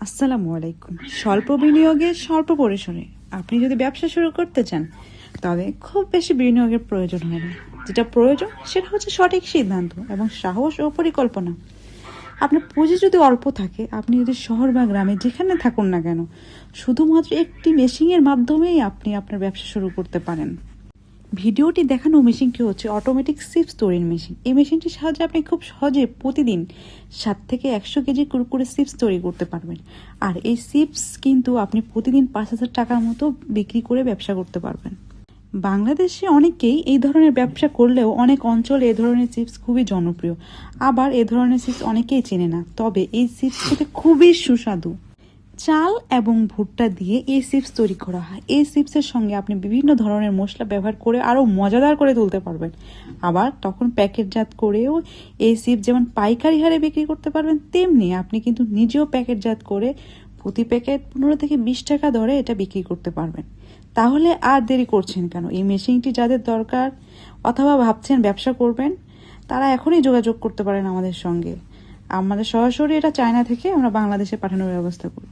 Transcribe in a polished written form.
আসসালামু আলাইকুম। স্বল্প বিনিয়োগে স্বল্প পরিসরে আপনি যদি ব্যবসা শুরু করতে চান তবে খুব বেশি বিনিয়োগের প্রয়োজন হয় না। যেটা প্রয়োজন সেটা হচ্ছে সঠিক সিদ্ধান্ত এবং সাহস ও পরিকল্পনা। আপনার পুঁজি যদি অল্প থাকে, আপনি যদি শহর বা গ্রামে যেখানে থাকুন না কেন, শুধুমাত্র একটি মেশিনের মাধ্যমেই আপনি আপনার ব্যবসা শুরু করতে পারেন। ভিডিওটি দেখানো মেশিনটি হচ্ছে অটোমেটিক চিপস তৈরির মেশিন। এই মেশিনটির সাহায্যে আপনি খুব সহজে প্রতিদিন 7 থেকে 100 কেজি কুরকুরে চিপস তৈরি করতে পারবেন। আর এই চিপস কিন্তু আপনি প্রতিদিন 5,000 টাকার মতো বিক্রি করে ব্যবসা করতে পারবেন। বাংলাদেশে অনেকেই এই ধরনের ব্যবসা করলেও অনেক অঞ্চলে এ ধরনের চিপস খুবই জনপ্রিয়। আবার এ ধরনের চিপস অনেকেই চেনে না, তবে এই চিপস খেতে খুবই সুস্বাদু। চাল এবং ভুট্টা দিয়ে এই চিপস তৈরি করা হয়। এই চিপসের সঙ্গে আপনি বিভিন্ন ধরনের মশলা ব্যবহার করে আরও মজাদার করে তুলতে পারবেন। আবার তখন প্যাকেটজাত করেও এই চিপস যেমন পাইকারি হারে বিক্রি করতে পারবেন, তেমনি আপনি কিন্তু নিজেও প্যাকেটজাত করে প্রতি প্যাকেট 15 থেকে 20 টাকা দরে এটা বিক্রি করতে পারবেন। তাহলে আর দেরি করছেন কেন? এই মেশিনটি যাদের দরকার অথবা ভাবছেন ব্যবসা করবেন, তারা এখনই যোগাযোগ করতে পারেন আমাদের সঙ্গে। আমাদের সরাসরি এটা চায়না থেকে আমরা বাংলাদেশে পাঠানোর ব্যবস্থা করি।